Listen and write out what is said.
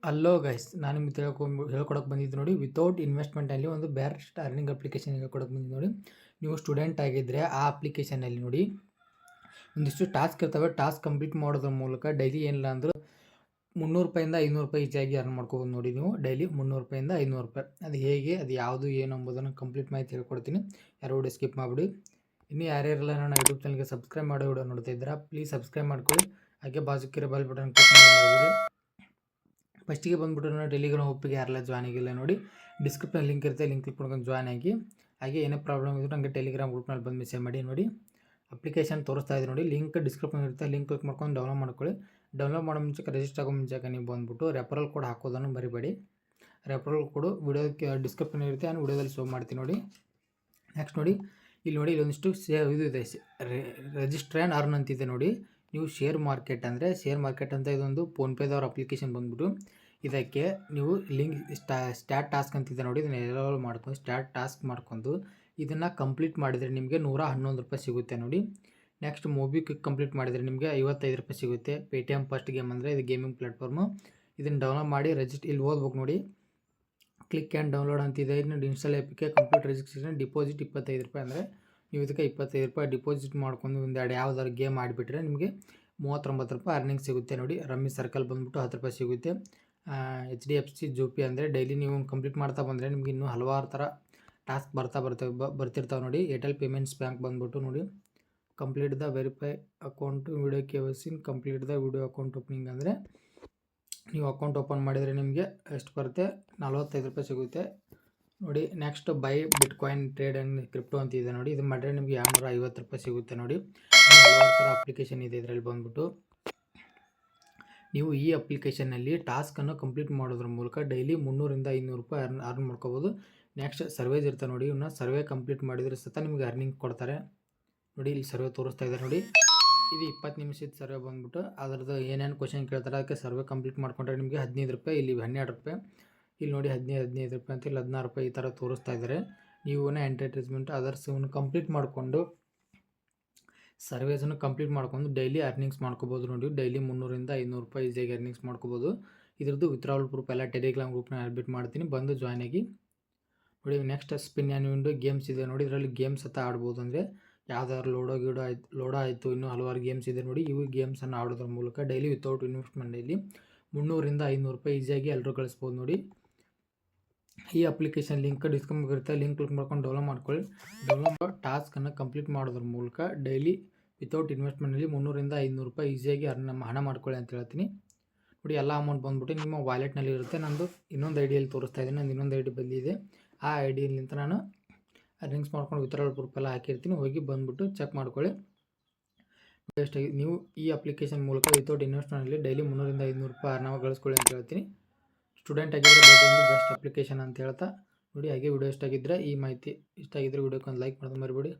Hello guys, ನಾನು ನಿಮಗೆ ಹೇಳ್ಕೊಡಕ್ಕೆ ಬಂದಿದ್ದು ನೋಡಿ. ವಿತೌಟ್ ಇನ್ವೆಸ್ಟ್ಮೆಂಟಲ್ಲಿ ಒಂದು ಬೆಸ್ಟ್ ಅರ್ನಿಂಗ್ ಅಪ್ಲಿಕೇಶನ್ ಹೇಳ್ಕೊಡಕ್ಕೆ ಬಂದಿದ್ದು ನೋಡಿ. ನೀವು ಸ್ಟೂಡೆಂಟ್ ಆಗಿದ್ದರೆ ಆ ಅಪ್ಲಿಕೇಶನಲ್ಲಿ ನೋಡಿ ಒಂದಿಷ್ಟು ಟಾಸ್ಕ್ ಇರ್ತವೆ. ಟಾಸ್ಕ್ ಕಂಪ್ಲೀಟ್ ಮಾಡೋದ್ರ ಮೂಲಕ ಡೈಲಿ ಏನಿಲ್ಲ ಅಂದರೂ 300 ರೂಪಾಯಿಂದ 500 ರೂಪಾಯಿ ಈಸಿಯಾಗಿ ಅರ್ನ್ ಮಾಡ್ಕೋಬೋದು ನೋಡಿ. ನೀವು ಡೈಲಿ 300 ರೂಪಾಯಿಂದ 500 ರೂಪಾಯಿ. ಅದು ಹೇಗೆ, ಅದು ಯಾವುದು ಏನು ಎಂಬುದನ್ನು ಕಂಪ್ಲೀಟ್ ಮಾಹಿತಿ ಹೇಳ್ಕೊಡ್ತೀನಿ. ಯಾರು ವಿಡಿಯೋ ಸ್ಕಿಪ್ ಮಾಡಿಬಿಡಿ. ಇನ್ನೂ ಯಾರ್ಯಾರೆಲ್ಲ ನನ್ನ ಯೂಟ್ಯೂಬ್ ಚಾನಲ್ಗೆ ಸಬ್ಸ್ಕ್ರೈಬ್ ಮಾಡೋ ವಿಡಿಯೋ ನೋಡ್ತಾ ಇದ್ದೀರಾ, ಪ್ಲೀಸ್ ಸಬ್ಸ್ಕ್ರೈಬ್ ಮಾಡ್ಕೊಳ್ಳಿ. ಹಾಗೆ ಬಾಜುಕಿರೋ ಬೆಲ್ ಬಟನ್ ಕ್ಲಿಕ್ ಮಾಡಿ. ಫಸ್ಟಿಗೆ ಬಂದುಬಿಟ್ಟು ನೋಡಿ, ಟೆಲಿಗ್ರಾಮ್ ಒಪ್ಪಿಗೆ ಯಾರೆಲ್ಲ ಜಾಯ್ನ್ ಆಗಿಲ್ಲ ನೋಡಿ, ಡಿಸ್ಕ್ರಿಪ್ಷನ್ ಲಿಂಕ್ ಇರುತ್ತೆ, ಲಿಂಕ್ ಕ್ಲಿಕ್ ಮಾಡ್ಕೊಂಡು ಜಾಯ್ನ್ ಆಗಿ. ಹಾಗೆ ಏನೇ ಪ್ರಾಬ್ಲಮ್ ಇದ್ದರೂ ನನಗೆ ಟೆಲಿಗ್ರಾಮ್ ಗ್ರೂಪ್ನಲ್ಲಿ ಬಂದು ಮೆಸೇಜ್ ಮಾಡಿ. ನೋಡಿ ಅಪ್ಲಿಕೇಶನ್ ತೋರಿಸ್ತಾ ಇದೆ ನೋಡಿ, ಲಿಂಕ್ ಡಿಸ್ಕ್ರಿಪ್ಷನ್ ಇರುತ್ತೆ, ಲಿಂಕ್ ಕ್ಲಿಕ್ ಮಾಡ್ಕೊಂಡು ಡೌನ್ಲೋಡ್ ಮಾಡ್ಕೊಳ್ಳಿ. ಡೌನ್ಲೋಡ್ ಮಾಡೋ ಮುಂಚೆ ರಿಜಿಸ್ಟರ್ ಆಗೋ ಮುಂಚೆ ನೀವು ಬಂದುಬಿಟ್ಟು ರೆಫರಲ್ ಕೋಡ್ ಹಾಕೋದನ್ನು ಮರಿಬೇಡಿ. ರೆಫರಲ್ ಕೋಡು ವಿಡಿಯೋಕ್ಕೆ ಡಿಸ್ಕ್ರಿಪ್ಷನ್ ಇರುತ್ತೆ, ನಾನು ವಿಡಿಯೋದಲ್ಲಿ ಶೋ ಮಾಡ್ತೀನಿ ನೋಡಿ. ನೆಕ್ಸ್ಟ್ ನೋಡಿ, ಇಲ್ಲಿ ನೋಡಿ ಇಲ್ಲೊಂದಿಷ್ಟು ಇದು ಇದೆ, ರಿಜಿಸ್ಟರ್ ಆ್ಯಂಡ್ ಅರ್ನ್ ಅಂತಿದೆ ನೋಡಿ. ನೀವು ಶೇರ್ ಮಾರ್ಕೆಟ್ ಅಂತ ಇದೊಂದು ಫೋನ್ಪೇದವ್ರ ಅಪ್ಲಿಕೇಶನ್ ಬಂದ್ಬಿಟ್ಟು, ಇದಕ್ಕೆ ನೀವು ಲಿಂಕ್ ಸ್ಟಾರ್ಟ್ ಟಾಸ್ಕ್ ಅಂತಿದೆ ನೋಡಿ. ಇದನ್ನು ಎಲ್ಲರೂ ಮಾಡ್ಕೊಂಡು ಸ್ಟಾರ್ಟ್ ಟಾಸ್ಕ್ ಮಾಡ್ಕೊಂಡು ಇದನ್ನು ಕಂಪ್ಲೀಟ್ ಮಾಡಿದರೆ ನಿಮಗೆ 111 ರೂಪಾಯಿ ಸಿಗುತ್ತೆ ನೋಡಿ. ನೆಕ್ಸ್ಟ್ ಮೊಬಿಕ್ವಿಕ್ ಕಂಪ್ಲೀಟ್ ಮಾಡಿದರೆ ನಿಮಗೆ 55 ರೂಪಾಯಿ ಸಿಗುತ್ತೆ. ಪೇಟಿಎಮ್ ಫಸ್ಟ್ ಗೇಮ್ ಅಂದರೆ ಇದು ಗೇಮಿಂಗ್ ಪ್ಲಾಟ್ಫಾರ್ಮು. ಇದನ್ನು ಡೌನ್ಲೋಡ್ ಮಾಡಿ ಇಲ್ಲಿ ಓದ್ಬೇಕು ನೋಡಿ. ಕ್ಲಿಕ್ ಆ್ಯಂಡ್ ಡೌನ್ಲೋಡ್ ಅಂತಿದೆ. ಇನ್ನು ಇನ್ಸ್ಟಾಲ್ ಆ್ಯಪಿಗೆ ಕಂಪ್ಲೀಟ್ ರಿಜಿಸ್ಟ್ರೇಷನ್, ಡಿಪಾಸಿಟ್ 25 ರೂಪಾಯಿ. ಅಂದರೆ ನೀವು ಇದಕ್ಕೆ 25 ರೂಪಾಯಿ ಡಿಪಾಸಿಟ್ ಮಾಡ್ಕೊಂಡು ಒಂದೆರಡು ಯಾವ್ದಾದ್ರು ಗೇಮ್ ಆಡಿಬಿಟ್ರೆ ನಿಮಗೆ 39 ರೂಪಾಯಿ ಅರ್ನಿಂಗ್ ಸಿಗುತ್ತೆ ನೋಡಿ. ರಮ್ಮಿ ಸರ್ಕಲ್ ಬಂದುಬಿಟ್ಟು 10 ರೂಪಾಯಿ ಸಿಗುತ್ತೆ. HDFC ಜೋಪಿ ಅಂದರೆ ಡೈಲಿ ನೀವು ಕಂಪ್ಲೀಟ್ ಮಾಡ್ತಾ ಬಂದರೆ ನಿಮಗೆ ಇನ್ನೂ ಹಲವಾರು ಥರ ಟಾಸ್ಕ್ ಬರ್ತಿರ್ತಾವೆ ನೋಡಿ. ಏರ್ಟೆಲ್ ಪೇಮೆಂಟ್ಸ್ ಬ್ಯಾಂಕ್ ಬಂದುಬಿಟ್ಟು ನೋಡಿ, complete the verify account video KYC, complete the video account opening ಅಂದರೆ ನೀವು ಅಕೌಂಟ್ ಓಪನ್ ಮಾಡಿದರೆ ನಿಮಗೆ ಎಷ್ಟು ಬರುತ್ತೆ, 45 ರೂಪಾಯಿ ಸಿಗುತ್ತೆ ನೋಡಿ. Next by bitcoin trade and crypto ಅಂತ ಇದೆ ನೋಡಿ. ಇದು ಮಾಡಿದ್ರೆ ನಿಮಗೆ 250 ರೂಪಾಯಿ ಸಿಗುತ್ತೆ ನೋಡಿ. ಹಲವಾರು ಥರ ಅಪ್ಲಿಕೇಶನ್ ಇದೆ. ಇದರಲ್ಲಿ ಬಂದುಬಿಟ್ಟು ನೀವು ಈ ಅಪ್ಲಿಕೇಶನ್ನಲ್ಲಿ ಟಾಸ್ಕನ್ನು ಕಂಪ್ಲೀಟ್ ಮಾಡೋದ್ರ ಮೂಲಕ ಡೈಲಿ 300ರಿಂದ 500 ರೂಪಾಯಿ ಅರ್ನ್ ಮಾಡ್ಕೋಬೋದು. ನೆಕ್ಸ್ಟ್ ಸರ್ವೇಸ್ ಇರ್ತವೆ ನೋಡಿ, ಇವನ್ನ ಸರ್ವೆ ಕಂಪ್ಲೀಟ್ ಮಾಡಿದರೆ ಸತ ನಿಮಗೆ ಅರ್ನಿಂಗ್ ಕೊಡ್ತಾರೆ ನೋಡಿ. ಇಲ್ಲಿ ಸರ್ವೆ ತೋರಿಸ್ತಾ ಇದ್ದಾರೆ ನೋಡಿ. ಇದು 20 ನಿಮಿಷದ ಸರ್ವೆ ಬಂದುಬಿಟ್ಟು ಅದರದ್ದು ಏನೇನು ಕ್ವಶನ್ ಕೇಳ್ತಾರೆ ಅದಕ್ಕೆ ಸರ್ವೆ ಕಂಪ್ಲೀಟ್ ಮಾಡ್ಕೊಂಡ್ರೆ ನಿಮಗೆ 15 ರೂಪಾಯಿ, ಇಲ್ಲಿ 12 ರೂಪಾಯಿ, ಇಲ್ಲಿ ನೋಡಿ 15 ರೂಪಾಯಿ ಅಂತ, ಇಲ್ಲಿ 16 ರೂಪಾಯಿ ಈ ಥರ ತೋರಿಸ್ತಾ ಇದ್ದಾರೆ. ನೀವು ಎಂಟರ್ಟೈನ್ಮೆಂಟ್ ಅದರ್ಸ್ ಇವನ್ನ ಕಂಪ್ಲೀಟ್ ಮಾಡಿಕೊಂಡು ಸರ್ವೇಸನ್ನು ಕಂಪ್ಲೀಟ್ ಮಾಡ್ಕೊಂಡು ಡೈಲಿ ಅರ್ನಿಂಗ್ಸ್ ಮಾಡ್ಕೋಬೋದು ನೋಡಿ. ಡೈಲಿ 300ರಿಂದ 500 ರೂಪಾಯಿ ಈಸಿಯಾಗಿ ಅರ್ನಿಂಗ್ಸ್ ಮಾಡ್ಕೋಬೋದು. ಇದ್ರದ್ದು ವಿತ್ಡ್ರಾವಲ್ ಪ್ರೂಫ್ ಎಲ್ಲ ಟೆಲಿಗ್ರಾಮ್ ಗ್ರೂಪ್ನ ಅಡ್ಮಿಟ್ ಮಾಡ್ತೀನಿ, ಬಂದು ಜಾಯ್ನ್ ಆಗಿ ನೋಡಿ. Next spin and window games ಇದೆ ನೋಡಿ. ಇದರಲ್ಲಿ ಗೇಮ್ಸ್ ಅಂತ ಆಡ್ಬೋದು. ಅಂದರೆ ಯಾವ್ದಾದ್ರು ಲೋಡೋ ಆಯಿತು, ಇನ್ನೂ ಹಲವಾರು ಗೇಮ್ಸ್ ಇದೆ ನೋಡಿ. ಇವು ಗೇಮ್ಸನ್ನು ಆಡೋದ್ರ ಮೂಲಕ ಡೈಲಿ ವಿತೌಟ್ ಇನ್ವೆಸ್ಟ್ಮೆಂಟಲ್ಲಿ 300ರಿಂದ 500 ರೂಪಾಯಿ ಈಸಿಯಾಗಿ ಎಲ್ಲರೂ ಗಳಿಸ್ಬೋದು ನೋಡಿ. ಈ ಅಪ್ಲಿಕೇಶನ್ ಲಿಂಕ್ ಡಿಸ್ಕ್ರಿಪ್ಷನ್ ಇರುತ್ತೆ, ಲಿಂಕ್ ಕ್ಲಿಕ್ ಮಾಡ್ಕೊಂಡು ಡೌನ್ಲೋಡ್ ಮಾಡ್ಕೊಳ್ಳಿ. ಡೌನ್ಲೋಡ್ ಟಾಸ್ಕನ್ನು ಕಂಪ್ಲೀಟ್ ಮಾಡೋದ್ರ ಮೂಲಕ ಡೈಲಿ ವಿತೌಟ್ ಇನ್ವೆಸ್ಟ್ಮೆಂಟಲ್ಲಿ 300ರಿಂದ 500 ರೂಪಾಯಿ ಈಸಿಯಾಗಿ ಹಣ ಮಾಡ್ಕೊಳ್ಳಿ ಅಂತ ಹೇಳ್ತೀನಿ ನೋಡಿ. ಎಲ್ಲ ಅಮೌಂಟ್ ಬಂದುಬಿಟ್ಟು ನಿಮ್ಮ ವಾಲೆಟ್ನಲ್ಲಿ ಇರುತ್ತೆ. ನಂದು ಇನ್ನೊಂದು ಐಡಿಯಲ್ಲಿ ತೋರಿಸ್ತಾ ಇದ್ದೀನಿ, ನಂದು ಇನ್ನೊಂದು ಐಡಿ ಬಂದಿದೆ. ಆ ಐಡಿಯಲ್ಲಿಂದ ನಾನು ಅರ್ನಿಂಗ್ಸ್ ಮಾಡ್ಕೊಂಡು ವಿತ್ಡ್ರಾವಲ್ ಪ್ರೂಫ್ ಎಲ್ಲ ಹಾಕಿರ್ತೀನಿ, ಹೋಗಿ ಬಂದುಬಿಟ್ಟು ಚೆಕ್ ಮಾಡ್ಕೊಳ್ಳಿ. ನೀವು ಈ ಅಪ್ಲಿಕೇಶನ್ ಮೂಲಕ ವಿತೌಟ್ ಇನ್ವೆಸ್ಟ್ಮೆಂಟಲ್ಲಿ ಡೈಲಿ 300ರಿಂದ 500 ರೂಪಾಯಿ ಹಣ ಗಳಿಸ್ಕೊಳ್ಳಿ ಅಂತ ಹೇಳ್ತೀನಿ. ಸ್ಟೂಡೆಂಟ್ ಆಗಿದ್ದರೆ ಬೆಸ್ಟ್ ಅಪ್ಲಿಕೇಶನ್ ಅಂತ ಹೇಳ್ತಾ ನೋಡಿ. ಹಾಗೆ ವಿಡಿಯೋ ಇಷ್ಟ ಆಗಿದ್ದರೆ ಈ ಮಾಹಿತಿ ಇಷ್ಟ ಆಗಿದ್ದರೆ ವಿಡಿಯೋಕ್ಕೆ ಒಂದು ಲೈಕ್ ಮಾಡೋದು ಮರಿಬೇಡಿ.